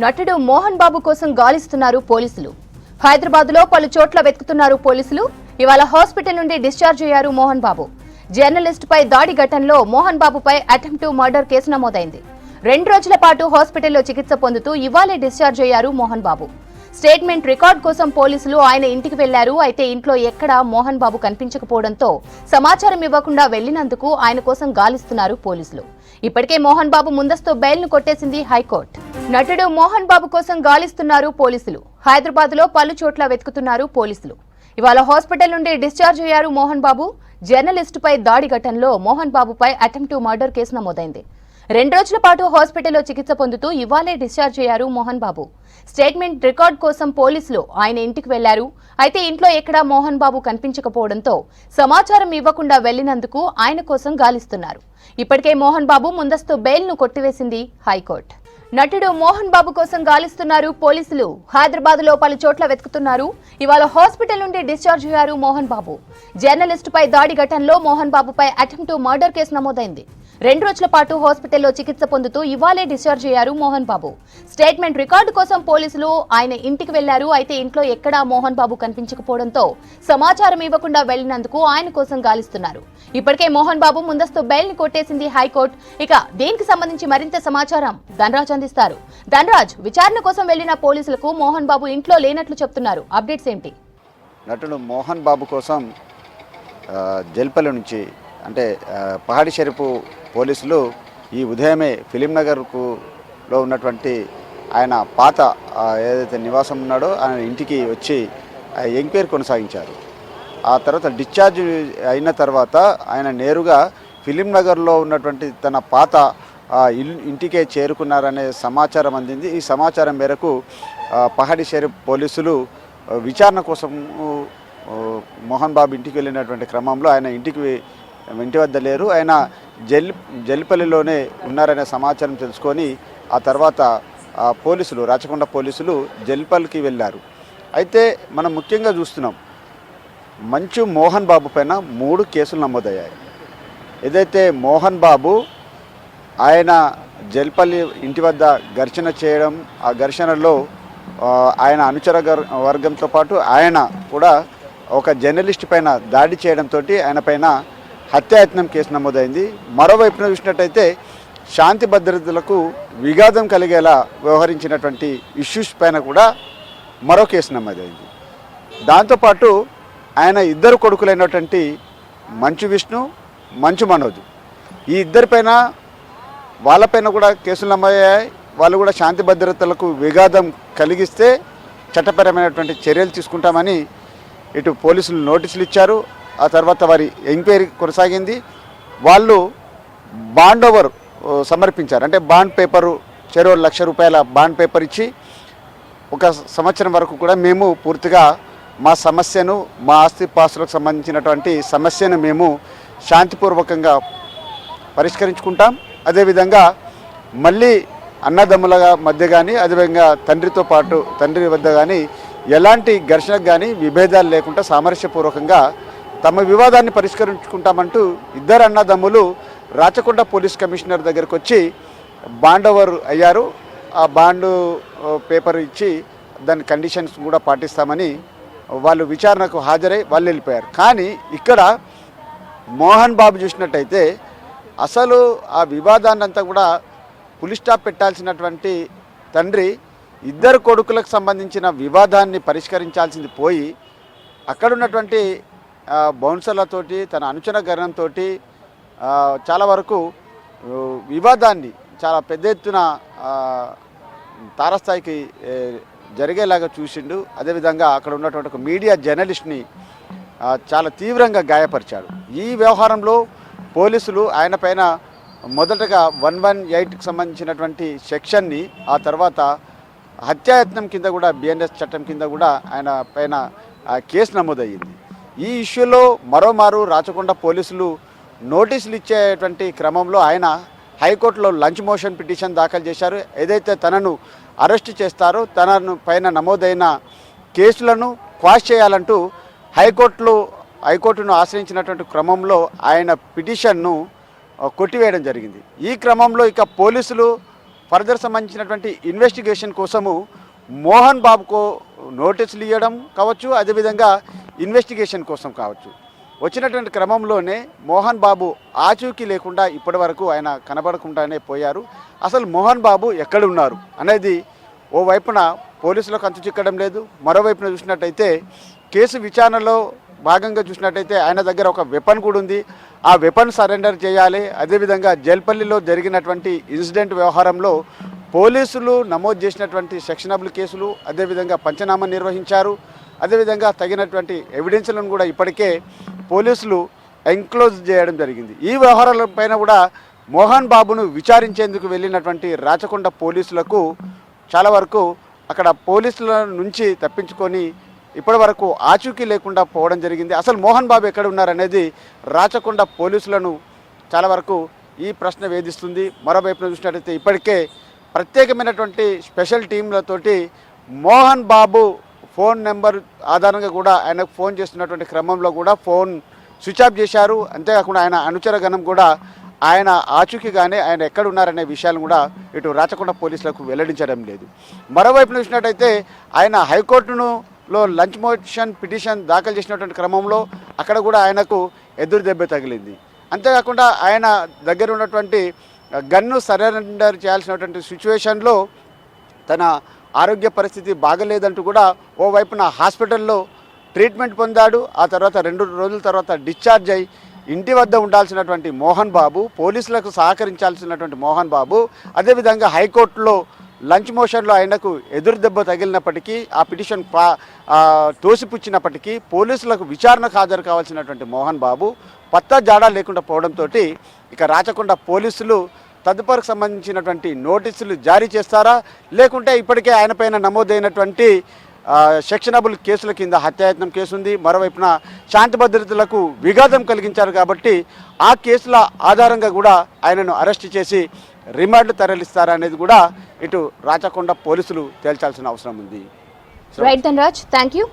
నటుడు మోహన్ బాబు కోసం గాలిస్తున్నారు పోలీసులు. హైదరాబాద్లో పలు చోట్ల వెతుకుతున్నారు పోలీసులు. ఇవాళ హాస్పిటల్ నుండి డిశ్చార్జ్ అయ్యారు మోహన్ బాబు. జర్నలిస్ట్ పై దాడి ఘటనలో మోహన్ బాబుపై అటెంప్ట్ టు మర్డర్ కేసు నమోదైంది. 2 రోజుల పాటు హాస్పిటల్లో చికిత్స పొందుతూ ఇవాళే డిశ్చార్జ్ అయ్యారు మోహన్ బాబు. స్టేట్మెంట్ రికార్డ్ కోసం పోలీసులు ఆయన ఇంటికి వెళ్లారు. అయితే ఇంట్లో ఎక్కడా మోహన్ బాబు కనిపించకపోవడంతో సమాచారం ఇవ్వకుండా వెళ్లినందుకు ఆయన కోసం గాలిస్తున్నారు పోలీసులు. ఇప్పటికే మోహన్ బాబు ముందస్తు బెయిల్ను కొట్టేసింది హైకోర్టు. నటుడు మోహన్ బాబు కోసం గాలిస్తున్నారు పోలీసులు. హైదరాబాద్లో పలు చోట్ల వెతుకుతున్నారు పోలీసులు. ఇవాళ హాస్పిటల్ నుండి డిశ్చార్జ్ అయ్యారు మోహన్ బాబు. జర్నలిస్టుపై దాడి ఘటనలో మోహన్ బాబుపై అటెంప్ట్ టు మర్డర్ కేసు నమోదైంది. 2 రోజుల పాటు హాస్పిటల్లో చికిత్స పొందుతూ ఇవాళే డిశ్చార్జ్ అయ్యారు మోహన్ బాబు. స్టేట్మెంట్ రికార్డ్ కోసం పోలీసులు ఆయన ఇంటికి వెళ్లారు. అయితే ఇంట్లో ఎక్కడా మోహన్ బాబు కనిపించకపోవడంతో సమాచారం ఇవ్వకుండా వెళ్లినందుకు ఆయన కోసం గాలిస్తున్నారు. ఇప్పటికే మోహన్ బాబు ముందస్తు బెయిల్ను కొట్టివేసింది హైకోర్టు. నటుడు మోహన్ బాబు కోసం గాలిస్తున్నారు పోలీసులు. హైదరాబాద్లో పలు చోట్ల వెతుకుతున్నారు. ఇవాళ హాస్పిటల్ నుండి డిశ్చార్జ్ అయ్యారు మోహన్ బాబు. జర్నలిస్టుపై దాడి ఘటనలో మోహన్ బాబుపై అటెంప్ట్ టు మర్డర్ కేసు నమోదైంది. 2 రోజుల పాటు హాస్పిటల్లో చికిత్స పొందుతూ ఇవాళే డిశ్చార్జ్ అయ్యారు మోహన్ బాబు. స్టేట్మెంట్ రికార్డు కోసం పోలీసులు ఆయన ఇంటికి వెళ్లారు. అయితే ఇంట్లో ఎక్కడా మోహన్ బాబు కనిపించకపోవడంతో సమాచారం ఇవ్వకుండా వెళ్లినందుకు ఆయన కోసం గాలిస్తున్నారు. ఇప్పటికే మోహన్ బాబు ముందస్తు బెయిల్ని కొట్టేసింది హైకోర్టు. ఇక దీనికి సంబంధించి మరింత సమాచారం ధనరాజ్ అందిస్తారు. ధనరాజ్, విచారణ కోసం వెళ్లిన పోలీసులకు మోహన్ బాబు ఇంట్లో లేనట్లు చెప్తున్నారు. అప్డేట్స్ ఏంటి? నటుడు మోహన్ బాబు కోసం జల్పల్లి నుంచి అంటే పహాడి షరీఫ్ పోలీసులు ఈ ఉదయమే ఫిలింనగర్లో ఉన్నటువంటి ఆయన పాత ఏదైతే నివాసం ఉన్నాడో ఆయన ఇంటికి వచ్చి ఎంక్వైరీ కొనసాగించారు. ఆ తర్వాత డిశ్చార్జ్ అయిన తర్వాత ఆయన నేరుగా ఫిలింనగర్లో ఉన్నటువంటి తన పాత ఇంటికే చేరుకున్నారనే సమాచారం అందింది. ఈ సమాచారం మేరకు పహాడి షరీఫ్ పోలీసులు విచారణ కోసం మోహన్ బాబు ఇంటికి వెళ్ళినటువంటి క్రమంలో ఆయన ఇంటి వద్ద లేరు, ఆయన జల్లిపల్లిలోనే ఉన్నారనే సమాచారం తెలుసుకొని ఆ తర్వాత పోలీసులు రాచకొండ పోలీసులు జల్లిపల్లికి వెళ్ళారు. అయితే మనం ముఖ్యంగా చూస్తున్నాం, మంచు మోహన్ బాబు పైన 3 కేసులు నమోదయ్యాయి. ఏదైతే మోహన్ బాబు ఆయన జల్లిపల్లి ఇంటి వద్ద ఘర్షణ చేయడం, ఆ ఘర్షణలో ఆయన అనుచర వర్గంతో పాటు ఆయన కూడా ఒక జర్నలిస్ట్ పైన దాడి చేయడంతో ఆయన పైన హత్యాయత్నం కేసు నమోదైంది. మరోవైపున చూసినట్టయితే శాంతి భద్రతలకు విఘాతం కలిగేలా వ్యవహరించినటువంటి ఇష్యూస్ పైన కూడా మరో కేసు నమోదైంది. దాంతోపాటు ఆయన 2 కొడుకులైనటువంటి మంచు విష్ణు, మంచు మనోజ్, ఈ ఇద్దరిపైన వాళ్ళపైన కూడా కేసులు నమోదయ్యాయి. వాళ్ళు కూడా శాంతి భద్రతలకు విఘాతం కలిగిస్తే చట్టపరమైనటువంటి చర్యలు తీసుకుంటామని ఇటు పోలీసులు నోటీసులు ఇచ్చారు. ఆ తర్వాత వారి ఎంక్వైరీ కొనసాగింది. వాళ్ళు బాండ్ ఓవర్ సమర్పించారు. అంటే బాండ్ పేపరు చెరో ₹1,00,000 బాండ్ పేపర్ ఇచ్చి 1 సంవత్సరం వరకు కూడా మేము పూర్తిగా మా సమస్యను, మా ఆస్తిపాస్తులకు సంబంధించినటువంటి సమస్యను మేము శాంతిపూర్వకంగా పరిష్కరించుకుంటాం. అదేవిధంగా మళ్ళీ అన్నదమ్ముల మధ్య కానీ, అదేవిధంగా తండ్రి వద్ద కానీ ఎలాంటి ఘర్షణకు కానీ విభేదాలు లేకుండా సామరస్యపూర్వకంగా తమ వివాదాన్ని పరిష్కరించుకుంటామంటూ 2 అన్నదమ్ములు రాచకొండ పోలీస్ కమిషనర్ దగ్గరకు వచ్చి బాండ్ ఓవర్ అయ్యారు. ఆ బాండ్ పేపర్ ఇచ్చి దాని కండిషన్స్ కూడా పాటిస్తామని వాళ్ళు విచారణకు హాజరై వాళ్ళు వెళ్ళిపోయారు. కానీ ఇక్కడ మోహన్ బాబు చూసినట్టయితే అసలు ఆ వివాదాన్ని అంతా కూడా పులి స్టాప్ పెట్టాల్సినటువంటి తండ్రి 2 కొడుకులకు సంబంధించిన వివాదాన్ని పరిష్కరించాల్సింది పోయి అక్కడున్నటువంటి బౌన్సర్లతోటి, తన అనుచర గణంతో చాలా వరకు వివాదాన్ని చాలా పెద్ద ఎత్తున తారస్థాయికి జరిగేలాగా చూసిండు. అదేవిధంగా అక్కడ ఉన్నటువంటి ఒక మీడియా జర్నలిస్ట్ని చాలా తీవ్రంగా గాయపరిచాడు. ఈ వ్యవహారంలో పోలీసులు ఆయన పైన మొదటగా 118కి సంబంధించినటువంటి సెక్షన్ని, ఆ తర్వాత హత్యాయత్నం కింద కూడా బిఎన్ఎస్ చట్టం కింద కూడా ఆయన పైన కేసు నమోదయ్యింది. ఈ ఇష్యూలో మరోమారు రాచకొండ పోలీసులు నోటీసులు ఇచ్చేటువంటి క్రమంలో ఆయన హైకోర్టులో లంచ్ మోషన్ పిటిషన్ దాఖలు చేశారు. ఏదైతే తనను అరెస్ట్ చేస్తారో తనను పైన నమోదైన కేసులను క్వాష్ చేయాలంటూ హైకోర్టును ఆశ్రయించినటువంటి క్రమంలో ఆయన పిటిషన్ను కొట్టివేయడం జరిగింది. ఈ క్రమంలో ఇక పోలీసులు ఫర్దర్ సంబంధించినటువంటి ఇన్వెస్టిగేషన్ కోసము మోహన్ బాబుకు నోటీసులు ఇవ్వడం కావచ్చు, అదేవిధంగా ఇన్వెస్టిగేషన్ కోసం కావచ్చు. వచ్చినటువంటి క్రమంలోనే మోహన్ బాబు ఆచూకీ లేకుండా ఇప్పటి వరకు ఆయన కనబడకుండానే పోయారు. అసలు మోహన్ బాబు ఎక్కడ ఉన్నారు అనేది ఓ వైపున పోలీసులకు అంతు చిక్కడం లేదు. మరోవైపున చూసినట్టయితే కేసు విచారణలో భాగంగా చూసినట్టయితే ఆయన దగ్గర ఒక వెపన్ కూడా ఉంది. ఆ వెపన్ సరెండర్ చేయాలి. అదేవిధంగా జల్పల్లిలో జరిగినటువంటి ఇన్సిడెంట్ వ్యవహారంలో పోలీసులు నమోదు చేసినటువంటి సెక్షనబుల్ కేసులు, అదేవిధంగా పంచనామా నిర్వహించారు. అదేవిధంగా తగినటువంటి ఎవిడెన్స్లను కూడా ఇప్పటికే పోలీసులు ఎంక్లోజ్ చేయడం జరిగింది. ఈ వ్యవహారాలపైన కూడా మోహన్ బాబును విచారించేందుకు వెళ్ళినటువంటి రాచకొండ పోలీసులకు చాలా వరకు అక్కడ పోలీసుల నుంచి తప్పించుకొని ఇప్పటి వరకు ఆచూకీ లేకుండా పోవడం జరిగింది. అసలు మోహన్ బాబు ఎక్కడ ఉన్నారనేది రాచకొండ పోలీసులను చాలా వరకు ఈ ప్రశ్న వేధిస్తుంది. మరోవైపున చూసినట్టయితే ఇప్పటికే ప్రత్యేకమైనటువంటి special టీంలతోటి Mohan Babu phone number ఆధారంగా కూడా ఆయనకు ఫోన్ చేస్తున్నటువంటి క్రమంలో కూడా ఫోన్ స్విచ్ ఆఫ్ చేశారు. అంతేకాకుండా ఆయన అనుచర గణం కూడా ఆయన ఆచూకీగానే ఆయన ఎక్కడ ఉన్నారనే విషయాలను కూడా ఇటు రాచకొండ పోలీసులకు వెల్లడించడం లేదు. మరోవైపు చూసినట్టయితే ఆయన హైకోర్టులో లంచ్ మోషన్ పిటిషన్ దాఖలు చేసినటువంటి క్రమంలో అక్కడ కూడా ఆయనకు ఎదురు దెబ్బ తగిలింది. అంతేకాకుండా ఆయన దగ్గర ఉన్నటువంటి గన్ను సరెండర్ చేయాల్సినటువంటి సిచ్యువేషన్లో తన ఆరోగ్య పరిస్థితి బాగలేదంటూ కూడా ఓవైపున హాస్పిటల్లో ట్రీట్మెంట్ పొందాడు. ఆ తర్వాత 2 రోజుల తర్వాత డిశ్చార్జ్ అయ్యి ఇంటి వద్ద ఉండాల్సినటువంటి మోహన్ బాబు, పోలీసులకు సహకరించాల్సినటువంటి మోహన్ బాబు, అదేవిధంగా హైకోర్టులో లంచ్ మోషన్లో ఆయనకు ఎదురు దెబ్బ తగిలినప్పటికీ ఆ పిటిషన్ తోసిపుచ్చినప్పటికీ పోలీసులకు విచారణకు హాజరు కావాల్సినటువంటి మోహన్ బాబు పత్తా జాడా లేకుండా పోవడంతో ఇక రాచకొండ పోలీసులు తదుపరికి సంబంధించినటువంటి నోటీసులు జారీ చేస్తారా, లేకుంటే ఇప్పటికే ఆయనపైన నమోదైనటువంటి సెక్షనబుల్ కేసుల కింద హత్యాయత్నం కేసు ఉంది. మరోవైపున శాంతి భద్రతలకు విఘాతం కలిగించారు కాబట్టి ఆ కేసుల ఆధారంగా కూడా ఆయనను అరెస్ట్ చేసి రిమాండ్ తరలిస్తారా అనేది కూడా ఇటు రాచకొండ పోలీసులు తేల్చాల్సిన అవసరం ఉంది. Right Dhanraj, thank you.